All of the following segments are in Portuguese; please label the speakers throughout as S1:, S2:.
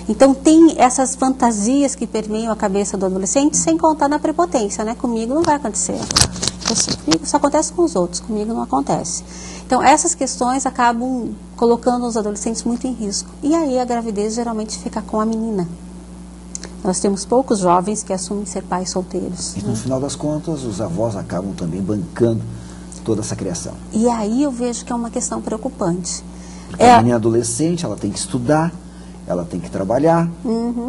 S1: Então tem essas fantasias que permeiam a cabeça do adolescente, sem contar na prepotência, né? Comigo não vai acontecer. Comigo só acontece com os outros, comigo não acontece. Então essas questões acabam colocando os adolescentes muito em risco. E aí a gravidez geralmente fica com a menina. Nós temos poucos jovens que assumem ser pais solteiros.
S2: E no final das contas, os avós acabam também bancando toda essa criação.
S1: E aí eu vejo que é uma questão preocupante.
S2: Porque a menina adolescente, ela tem que estudar, ela tem que trabalhar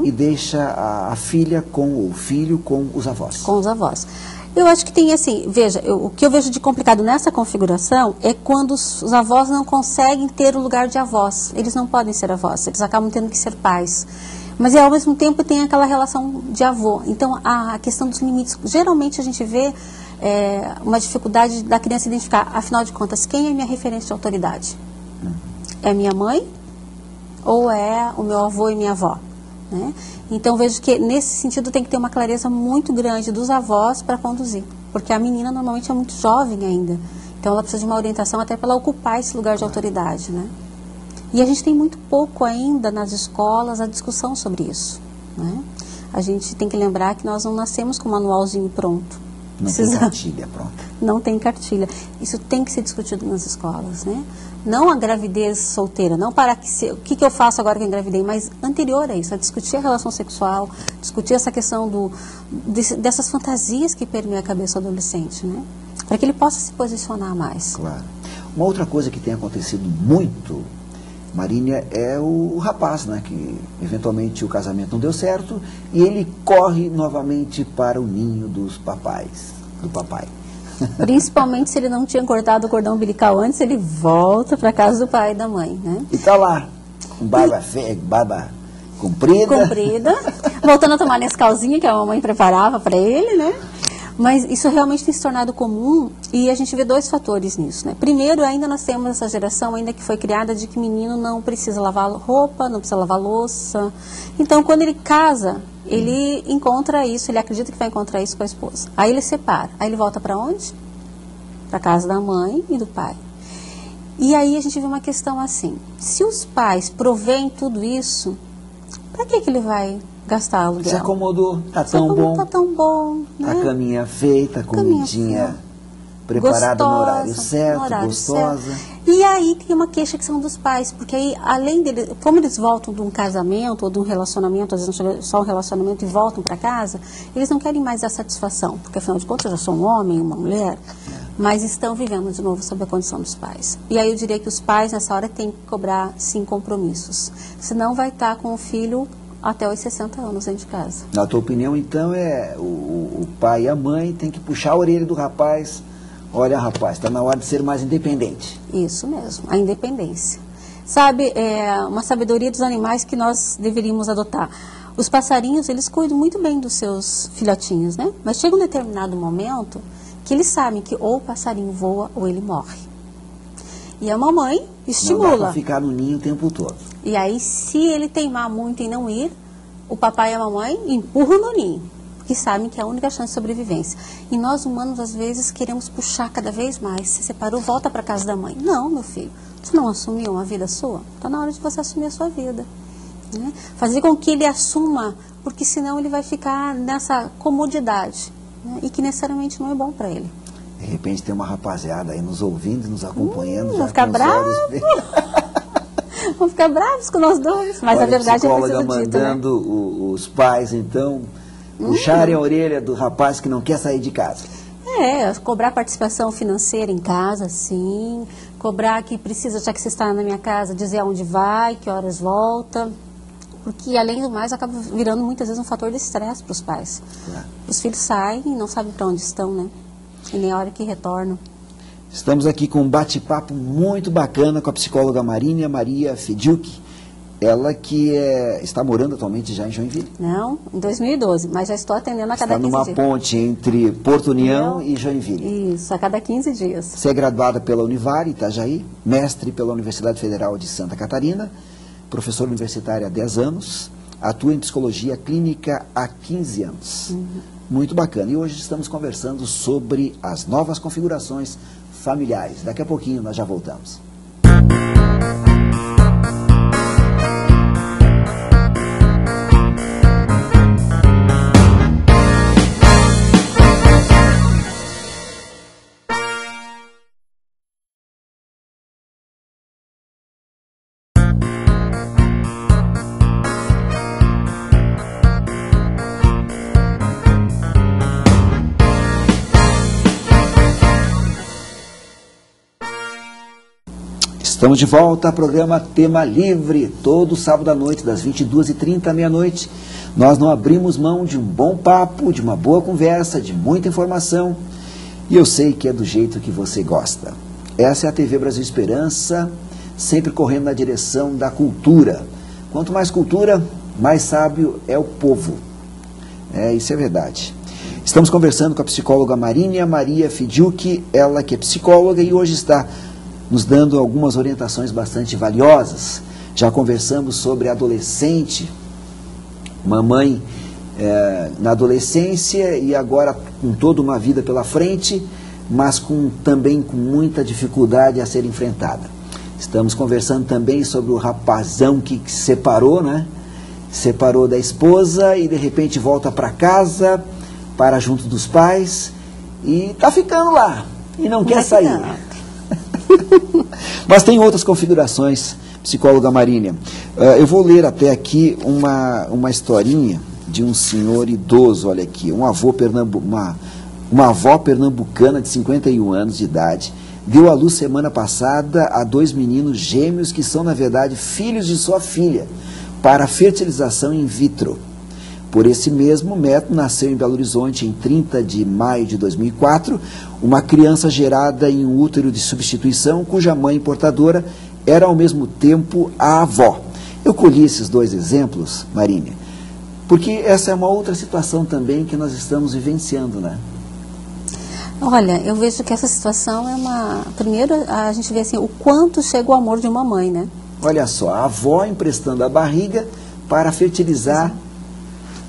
S2: e deixa a filha ou o filho com os avós.
S1: Com os avós. Eu acho que tem assim, veja, o que eu vejo de complicado nessa configuração é quando os avós não conseguem ter o lugar de avós. Eles não podem ser avós, eles acabam tendo que ser pais. Mas ao mesmo tempo tem aquela relação de avô. Então a questão dos limites, geralmente a gente vê uma dificuldade da criança identificar, afinal de contas, quem é minha referência de autoridade? É minha mãe ou é o meu avô e minha avó? Né? Então vejo que nesse sentido tem que ter uma clareza muito grande dos avós para conduzir, porque a menina normalmente é muito jovem ainda, então ela precisa de uma orientação até para ela ocupar esse lugar de autoridade, né? E a gente tem muito pouco ainda nas escolas a discussão sobre isso, né? A gente tem que lembrar que nós não nascemos com um manualzinho pronto.
S2: Não tem cartilha pronta.
S1: Não tem cartilha. Isso tem que ser discutido nas escolas, né? Não a gravidez solteira, não para o que eu faço agora que eu engravidei, mas anterior a isso, a discutir a relação sexual, discutir essa questão dessas fantasias que permeiam a cabeça do adolescente, né? Para que ele possa se posicionar mais.
S2: Claro. Uma outra coisa que tem acontecido muito, Marília, é o rapaz, né, que eventualmente o casamento não deu certo e ele corre novamente para o ninho do papai.
S1: Principalmente se ele não tinha cortado o cordão umbilical antes, ele volta para casa do pai e da mãe, né?
S2: E tá lá, com barba comprida,
S1: voltando a tomar Nescauzinho que a mamãe preparava para ele, né? Mas isso realmente tem se tornado comum e a gente vê dois fatores nisso, né? Primeiro, ainda nós temos essa geração ainda que foi criada de que menino não precisa lavar roupa, não precisa lavar louça. Então, quando ele casa, ele encontra isso, ele acredita que vai encontrar isso com a esposa. Aí ele separa. Aí ele volta para onde? Para casa da mãe e do pai. E aí a gente vê uma questão assim, se os pais provêm tudo isso, para que ele vai gastar aluguel?
S2: Se acomodou, tá tão bom.
S1: Tá tão bom, né?
S2: A caminha feita, a comidinha preparada no horário certo, gostosa.
S1: E aí tem uma queixa que são dos pais, porque aí, além dele, como eles voltam de um casamento ou de um relacionamento, às vezes não chega só um relacionamento e voltam para casa, eles não querem mais dar satisfação, porque afinal de contas eu já sou um homem, uma mulher, mas estão vivendo de novo sob a condição dos pais. E aí eu diria que os pais nessa hora têm que cobrar, sim, compromissos, senão vai estar com o filho até os 60 anos dentro de casa.
S2: Na tua opinião, então, o pai e a mãe têm que puxar a orelha do rapaz. Olha, rapaz, está na hora de ser mais independente.
S1: Isso mesmo, a independência. Sabe, é uma sabedoria dos animais que nós deveríamos adotar. Os passarinhos, eles cuidam muito bem dos seus filhotinhos, né? Mas chega um determinado momento que eles sabem que ou o passarinho voa ou ele morre. E a mamãe estimula.
S2: Não dá para ficar no ninho o tempo todo.
S1: E aí, se ele teimar muito em não ir, o papai e a mamãe empurram no ninho, porque sabem que é a única chance de sobrevivência. E nós humanos, às vezes, queremos puxar cada vez mais. Se separou, volta para casa da mãe. Não, meu filho, você não assumiu uma vida sua? Está na hora de você assumir a sua vida. Né? Fazer com que ele assuma, porque senão ele vai ficar nessa comodidade, né? E que necessariamente não é bom para ele.
S2: De repente tem uma rapaziada aí nos ouvindo, nos acompanhando.
S1: Vão ficar bravos. Vão ficar bravos com nós dois. Mas
S2: olha,
S1: a verdade é preciso
S2: mandando
S1: dito, né?
S2: os pais, então, puxarem a orelha do rapaz que não quer sair de casa.
S1: Cobrar participação financeira em casa, sim. Cobrar que precisa, já que você está na minha casa, dizer aonde vai, que horas volta. Porque, além do mais, acaba virando muitas vezes um fator de estresse para os pais.
S2: Claro.
S1: Os filhos saem e não sabem para onde estão, né? E nem a hora que retornam.
S2: Estamos aqui com um bate-papo muito bacana com a psicóloga Maria Fediuk. Ela que está morando atualmente já em Joinville.
S1: Não, em 2012, mas já estou atendendo a cada 15 dias.
S2: Está numa ponte entre Porto União e Joinville.
S1: Isso, a cada 15 dias.
S2: Você é graduada pela Univar, Itajaí, mestre pela Universidade Federal de Santa Catarina, professora universitária há 10 anos, atua em psicologia clínica há 15 anos. Muito bacana. E hoje estamos conversando sobre as novas configurações familiares. Daqui a pouquinho nós já voltamos. Estamos de volta ao programa Tema Livre, todo sábado à noite, das 22h30 à meia-noite. Nós não abrimos mão de um bom papo, de uma boa conversa, de muita informação. E eu sei que é do jeito que você gosta. Essa é a TV Brasil Esperança, sempre correndo na direção da cultura. Quanto mais cultura, mais sábio é o povo. Isso é verdade. Estamos conversando com a psicóloga Marínia Maria Fidiuk, ela que é psicóloga e hoje está nos dando algumas orientações bastante valiosas. Já conversamos sobre adolescente, mamãe na adolescência e agora com toda uma vida pela frente, mas também com muita dificuldade a ser enfrentada. Estamos conversando também sobre o rapazão que se separou, né? Separou da esposa e de repente volta para casa, para junto dos pais e está ficando lá e não quer sair. Mas tem outras configurações, psicóloga Marínia. Eu vou ler até aqui uma historinha de um senhor idoso, olha aqui, uma avó pernambucana de 51 anos de idade, deu à luz semana passada a 2 meninos gêmeos que são, na verdade, filhos de sua filha, para fertilização in vitro. Por esse mesmo método, nasceu em Belo Horizonte, em 30 de maio de 2004, uma criança gerada em um útero de substituição, cuja mãe portadora era ao mesmo tempo a avó. Eu colhi esses 2 exemplos, Marínia, porque essa é uma outra situação também que nós estamos vivenciando, né?
S1: Olha, eu vejo que essa situação é primeiro, a gente vê assim, o quanto chega o amor de uma mãe, né?
S2: Olha só, a avó emprestando a barriga para fertilizar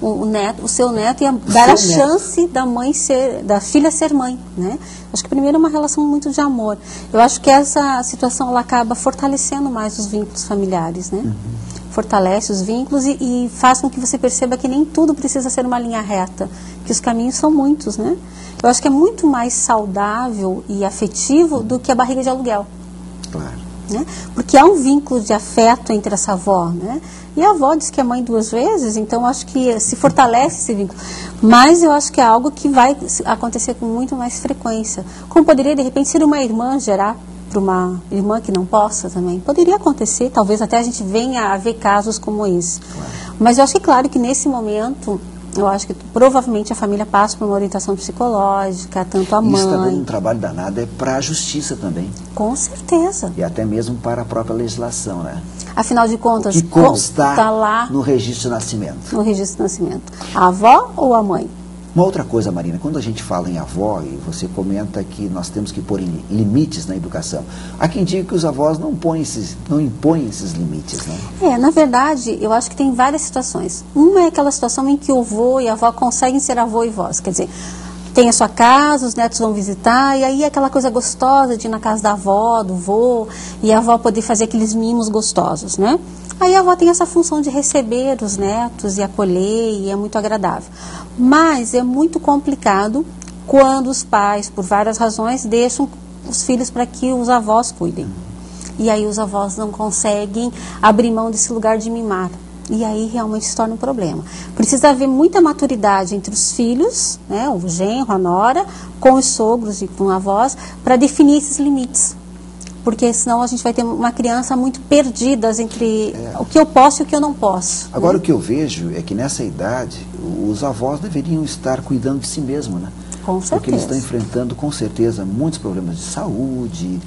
S1: o seu neto e dar a chance da filha ser mãe, né? Acho que primeiro é uma relação muito de amor. Eu acho que essa situação ela acaba fortalecendo mais os vínculos familiares, né? Uhum. Fortalece os vínculos e faz com que você perceba que nem tudo precisa ser uma linha reta, que os caminhos são muitos, né? Eu acho que é muito mais saudável e afetivo do que a barriga de aluguel.
S2: Claro.
S1: Né? Porque há um vínculo de afeto entre essa avó, né? E a avó diz que é mãe 2 vezes, então acho que se fortalece esse vínculo. Mas eu acho que é algo que vai acontecer com muito mais frequência. Como poderia, de repente, ser uma irmã gerar para uma irmã que não possa também. Poderia acontecer, talvez até a gente venha a ver casos como esse. Claro. Mas eu acho que, claro, que nesse momento, eu acho que provavelmente a família passa por uma orientação psicológica, tanto a mãe...
S2: Isso está dando um trabalho danado para a justiça também.
S1: Com certeza.
S2: E até mesmo para a própria legislação, né?
S1: Afinal de contas,
S2: o que consta
S1: tá lá
S2: no registro de nascimento.
S1: No registro de nascimento. A avó ou a mãe?
S2: Uma outra coisa, Marina, quando a gente fala em avó, e você comenta que nós temos que pôr limites na educação, há quem diga que os avós não impõem esses limites, né?
S1: Na verdade, eu acho que tem várias situações. Uma é aquela situação em que o avô e a avó conseguem ser avô e vós, quer dizer, tem a sua casa, os netos vão visitar, e aí é aquela coisa gostosa de ir na casa da avó, do vô, e a avó poder fazer aqueles mimos gostosos, né? Aí a avó tem essa função de receber os netos e acolher, e é muito agradável. Mas é muito complicado quando os pais, por várias razões, deixam os filhos para que os avós cuidem. E aí os avós não conseguem abrir mão desse lugar de mimar. E aí realmente se torna um problema. Precisa haver muita maturidade entre os filhos, né, o genro, a nora, com os sogros e com avós, para definir esses limites. Porque senão a gente vai ter uma criança muito perdida entre o que eu posso e o que eu não posso.
S2: Agora o que eu vejo é que nessa idade os avós deveriam estar cuidando de si mesmos, né?
S1: Com certeza.
S2: Porque eles estão enfrentando com certeza muitos problemas de saúde,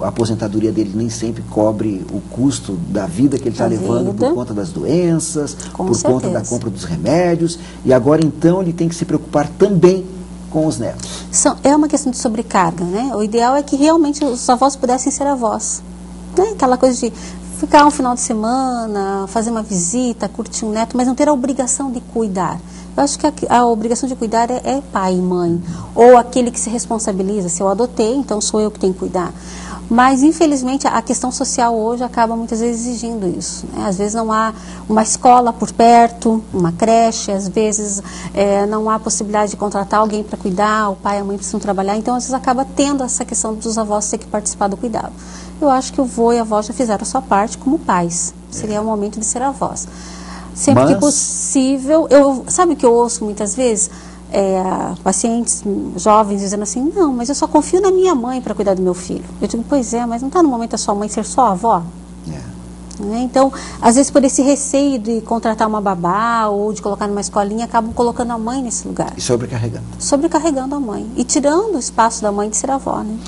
S2: a aposentadoria dele nem sempre cobre o custo da vida que ele está levando por conta das doenças, por conta da compra dos remédios, e agora então ele tem que se preocupar também com os netos.
S1: É uma questão de sobrecarga, né? O ideal é que realmente os avós pudessem ser avós, né? Aquela coisa de ficar um final de semana, fazer uma visita, curtir um neto, mas não ter a obrigação de cuidar. Eu acho que a obrigação de cuidar é pai e mãe, ou aquele que se responsabiliza. Se eu adotei, então sou eu que tenho que cuidar. Mas, infelizmente, a questão social hoje acaba muitas vezes exigindo isso, né? Às vezes não há uma escola por perto, uma creche, às vezes não há possibilidade de contratar alguém para cuidar, o pai e a mãe precisam trabalhar, então às vezes acaba tendo essa questão dos avós ter que participar do cuidado. Eu acho que o vô e a avó já fizeram a sua parte como pais, seria o momento de ser avós. Sempre que possível, sabe o que eu ouço muitas vezes? pacientes jovens dizendo assim, não, mas eu só confio na minha mãe para cuidar do meu filho. Eu digo, pois é, mas não está no momento da sua mãe ser só avó? Então, às vezes por esse receio de contratar uma babá ou de colocar numa escolinha, acabam colocando a mãe nesse lugar.
S2: E sobrecarregando.
S1: Sobrecarregando a mãe e tirando o espaço da mãe de ser avó, né?